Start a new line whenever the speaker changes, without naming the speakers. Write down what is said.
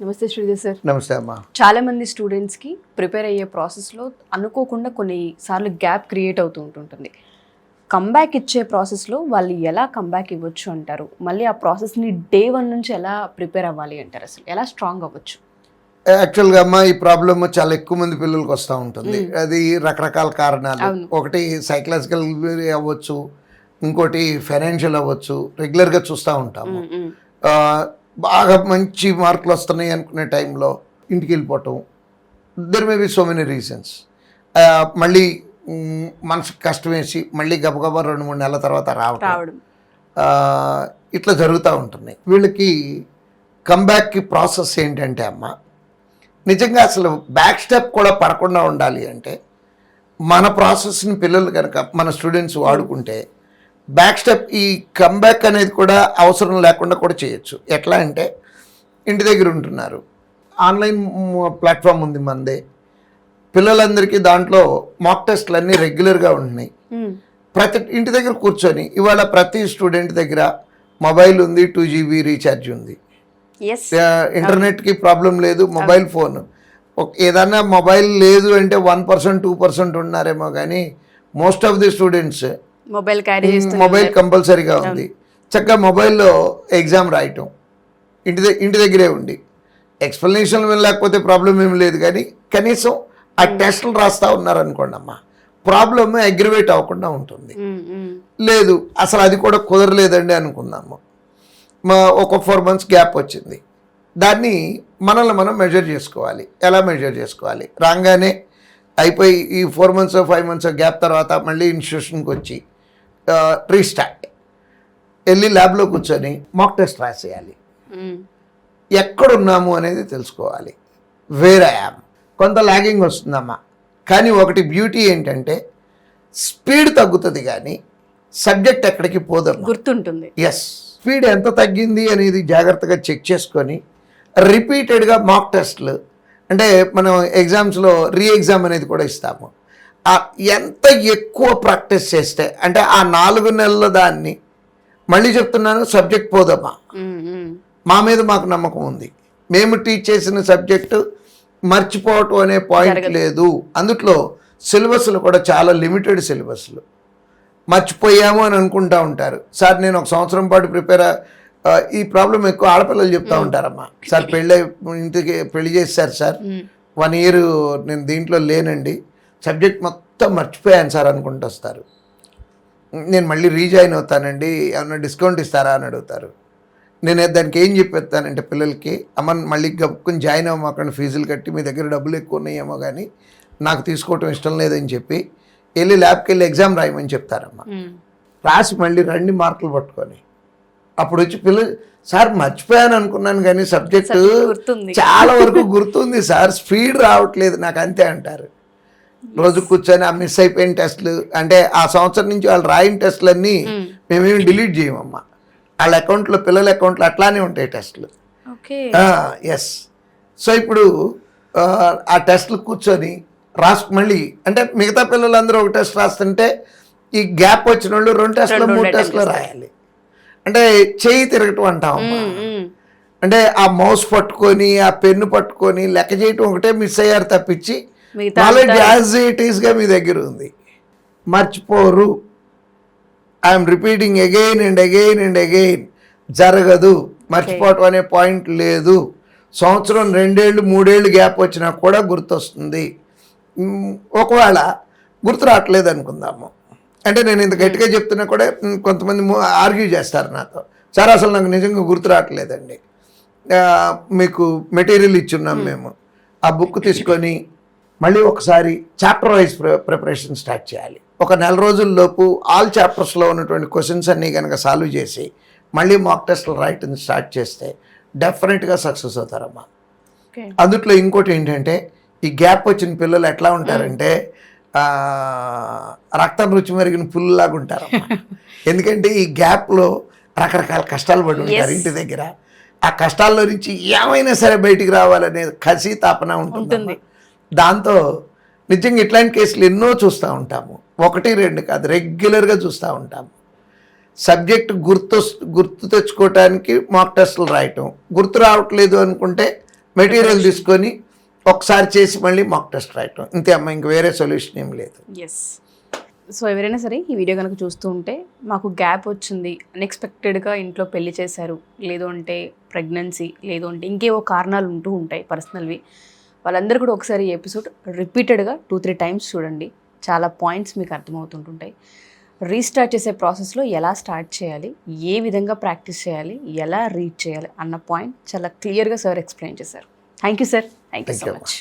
నమస్తే శ్రీధర్ సార్.
నమస్తే అమ్మా.
చాలా మంది స్టూడెంట్స్కి ప్రిపేర్ అయ్యే ప్రాసెస్లో అనుకోకుండా కొన్నిసార్లు గ్యాప్ క్రియేట్ అవుతూ ఉంటుంటుంది. కంబ్యాక్ ఇచ్చే ప్రాసెస్లో వాళ్ళు ఎలా కంబ్యాక్ ఇవ్వచ్చు అంటారు? మళ్ళీ ఆ ప్రాసెస్ని డే 1 నుంచి ఎలా ప్రిపేర్ అవ్వాలి అంటారు? అసలు ఎలా స్ట్రాంగ్ అవ్వచ్చు?
యాక్చువల్గా అమ్మా ఈ ప్రాబ్లమ్ చాలా ఎక్కువ మంది పిల్లలకు వస్తూ ఉంటుంది. అది రకరకాల కారణాలు. ఒకటి సైకలాజికల్ అవ్వచ్చు, ఇంకోటి ఫైనాన్షియల్ అవ్వచ్చు. రెగ్యులర్గా చూస్తూ ఉంటాము. బాగా మంచి మార్కులు వస్తున్నాయి అనుకునే టైంలో ఇంటికి వెళ్ళిపోవటం. There may be so many reasons. మళ్ళీ మనసుకు కష్టం వేసి మళ్ళీ గబగబా 2-3 నెలల తర్వాత రావడం ఇట్లా జరుగుతూ ఉంటుంది. వీళ్ళకి కంబ్యాక్కి ప్రాసెస్ ఏంటంటే అమ్మ, నిజంగా అసలు బ్యాక్ స్టెప్ కూడా పడకుండా ఉండాలి అంటే మన ప్రాసెస్ని పిల్లలు కనుక మన స్టూడెంట్స్ వాడుకుంటే బ్యాక్ స్టెప్ ఈ కంబ్యాక్ అనేది కూడా అవసరం లేకుండా కూడా చేయొచ్చు. ఎట్లా అంటే ఇంటి దగ్గర ఉంటున్నారు, ఆన్లైన్ ప్లాట్ఫామ్ ఉంది మనదే, పిల్లలందరికీ దాంట్లో మాక్ టెస్ట్లు అన్నీ రెగ్యులర్గా ఉంటున్నాయి. ప్రతి ఇంటి దగ్గర కూర్చొని ఇవాళ ప్రతి స్టూడెంట్ దగ్గర మొబైల్ ఉంది, 2 GB రీఛార్జ్ ఉంది, ఇంటర్నెట్కి ప్రాబ్లం లేదు, మొబైల్ ఫోన్. ఏదన్నా మొబైల్ లేదు అంటే 1% 2% ఉన్నారేమో, కానీ most of the students mobile కంపల్సరీగా ఉంది. చక్కగా మొబైల్లో ఎగ్జామ్ రాయటం, ఇంటి దగ్గరే ఉండి ఎక్స్ప్లెనేషన్ లేకపోతే ప్రాబ్లం ఏమి లేదు, కానీ కనీసం ఆ టెస్టులు రాస్తూ ఉన్నారనుకోండి అమ్మా, ప్రాబ్లమ్ అగ్రివేట్ అవ్వకుండా ఉంటుంది. లేదు అసలు అది కూడా కుదరలేదండి అనుకుందాము, ఒక 4 months గ్యాప్ వచ్చింది. దాన్ని మనల్ని మనం మెజర్ చేసుకోవాలి. ఎలా మెజర్ చేసుకోవాలి? రాగానే అయిపోయి ఈ 4 months 5 months గ్యాప్ తర్వాత మళ్ళీ ఇన్స్టిట్యూషన్కి వచ్చి రీస్టార్ట్ వెళ్ళి ల్యాబ్లో కూర్చొని మాక్ టెస్ట్ రాసేయాలి. ఎక్కడున్నాము అనేది తెలుసుకోవాలి. Where I am. కొంత లాగింగ్ వస్తుందమ్మా, కానీ ఒకటి బ్యూటీ ఏంటంటే స్పీడ్ తగ్గుతుంది కానీ సబ్జెక్ట్ ఎక్కడికి పోదమ్మా,
గుర్తుంటుంది.
ఎస్, స్పీడ్ ఎంత తగ్గింది అనేది జాగ్రత్తగా చెక్ చేసుకొని రిపీటెడ్గా మాక్ టెస్ట్లు, అంటే మనం ఎగ్జామ్స్లో రీ ఎగ్జామ్ అనేది కూడా ఇస్తాము. ఎంత ఎక్కువ ప్రాక్టీస్ చేస్తే అంటే ఆ 4 నెలల దాన్ని మళ్ళీ చెప్తున్నాను, సబ్జెక్ట్ పోదమ్మా. మా మీద మాకు నమ్మకం ఉంది. మేము టీచ్ చేసిన సబ్జెక్టు మర్చిపోవటం అనే పాయింట్ లేదు. అందుట్లో సిలబస్లు కూడా చాలా లిమిటెడ్ సిలబస్లు. మర్చిపోయాము అని అనుకుంటూ ఉంటారు. సార్ నేను 1 సంవత్సరం పాటు ప్రిపేర్, ఈ ప్రాబ్లం ఎక్కువ ఆడపిల్లలు చెప్తూ ఉంటారమ్మా. సార్ ఇంటికి పెళ్లి చేశారు సార్, 1 year నేను దీంట్లో లేనండి, సబ్జెక్ట్ మొత్తం మర్చిపోయాను సార్ అనుకుంటూ వస్తారు. నేను మళ్ళీ రీజాయిన్ అవుతానండి, ఏమన్నా డిస్కౌంట్ ఇస్తారా అని అడుగుతారు. నేను దానికి ఏం చెప్పేస్తానంటే పిల్లలకి, అమ్మ మళ్ళీ గప్పుకుని జాయిన్ అవ్వమాకండి, ఫీజులు కట్టి మీ దగ్గర డబ్బులు ఎక్కువ ఉన్నాయేమో కానీ నాకు తీసుకోవటం ఇష్టం లేదని చెప్పి వెళ్ళి ల్యాబ్కి వెళ్ళి ఎగ్జామ్ రాయమని చెప్తారమ్మా. రాసి మళ్ళీ రండి మార్కులు పట్టుకొని. అప్పుడు వచ్చి పిల్లలు, సార్ మర్చిపోయాను అనుకున్నాను కానీ సబ్జెక్టు చాలా వరకు గుర్తుంది సార్, స్పీడ్ రావట్లేదు నాకు అంతే అంటారు. రోజు కూర్చొని ఆ మిస్ అయిపోయిన టెస్టులు, అంటే ఆ సంవత్సరం నుంచి వాళ్ళు రాయిన టెస్టులన్నీ మేమేమి డిలీట్ చేయమమ్మా. వాళ్ళ అకౌంట్లో, పిల్లల అకౌంట్లో అట్లానే ఉంటాయి టెస్టులు. ఎస్. సో ఇప్పుడు ఆ టెస్టులు కూర్చొని మళ్ళీ అంటే మిగతా పిల్లలందరూ ఒక టెస్ట్ రాస్తుంటే ఈ గ్యాప్ వచ్చిన వాళ్ళు 2 టెస్టులు 3 టెస్టులు రాయాలి. అంటే చేయి తిరగటం అంటాం. అంటే ఆ మౌస్ పట్టుకొని ఆ పెన్ను పట్టుకొని లెక్క చేయటం ఒకటే మిస్ అయ్యారు తప్పించి నాలెడ్జ్ యాజ్ ఇట్ ఈస్గా మీ దగ్గర ఉంది. మర్చిపోరు. I'm repeating again and again and again. జరగదు, మర్చిపోవటం అనే పాయింట్ లేదు. సంవత్సరం 2 ఏళ్ళు 3 ఏళ్ళు గ్యాప్ వచ్చినా కూడా గుర్తొస్తుంది. ఒకవేళ గుర్తు రావట్లేదు అనుకుందాము, అంటే నేను ఇంత గట్టిగా చెప్తున్నా కూడా కొంతమంది ఆర్గ్యూ చేస్తారు నాతో, సార్ అసలు నాకు నిజంగా గుర్తు రావట్లేదండి, మీకు మెటీరియల్ ఇచ్చున్నాం మేము, ఆ బుక్ తీసుకొని మళ్ళీ ఒకసారి చాప్టర్ వైజ్ ప్రిపరేషన్ స్టార్ట్ చేయాలి. ఒక 4 రోజుల్లోపు ఆల్ చాప్టర్స్లో ఉన్నటువంటి క్వశ్చన్స్ అన్నీ కనుక సాల్వ్ చేసి మళ్ళీ మాక్ టెస్ట్లు రాయటం స్టార్ట్ చేస్తే డెఫినెట్గా సక్సెస్ అవుతారమ్మా. అందుట్లో ఇంకోటి ఏంటంటే ఈ గ్యాప్ వచ్చిన పిల్లలు ఎట్లా ఉంటారంటే రక్తం రుచి మరిగిన పుల్లులాగా ఉంటారమ్మా. ఎందుకంటే ఈ గ్యాప్లో రకరకాల కష్టాలు పడి ఉంటారు ఇంటి దగ్గర. ఆ కష్టాల్లో నుంచి ఏమైనా సరే బయటికి రావాలనే కసి తాపన ఉంటుంది. దాంతో నిజంగా ఇట్లాంటి కేసులు ఎన్నో చూస్తూ ఉంటాము. 1 2 కాదు, రెగ్యులర్గా చూస్తూ ఉంటాము. సబ్జెక్ట్ గుర్తు తెచ్చుకోవటానికి మాక్ టెస్టులు రాయటం, గుర్తు రావట్లేదు అనుకుంటే మెటీరియల్ తీసుకొని ఒకసారి చేసి మళ్ళీ మాక్ టెస్ట్ రాయటం, ఇంతే అమ్మ, ఇంక వేరే సొల్యూషన్ ఏం లేదు.
ఎస్. సో ఎవరైనా సరే ఈ వీడియో కనుక చూస్తూ ఉంటే మాకు గ్యాప్ వచ్చింది, అన్ఎక్స్పెక్టెడ్గా ఇంట్లో పెళ్లి చేశారు, లేదు అంటే ప్రెగ్నెన్సీ, లేదు అంటే ఇంకేవో కారణాలు ఉంటూ ఉంటాయి పర్సనల్వి, వాళ్ళందరూ కూడా ఒకసారి ఈ ఎపిసోడ్ రిపీటెడ్గా 2-3 టైమ్స్ చూడండి. చాలా పాయింట్స్ మీకు అర్థమవుతుంటుంటాయి. రీస్టార్ట్ చేసే ప్రాసెస్లో ఎలా స్టార్ట్ చేయాలి, ఏ విధంగా ప్రాక్టీస్ చేయాలి, ఎలా రీడ్ చేయాలి అన్న పాయింట్ చాలా క్లియర్గా సార్ ఎక్స్ప్లెయిన్ చేశారు. Thank you sir. Thank you so much.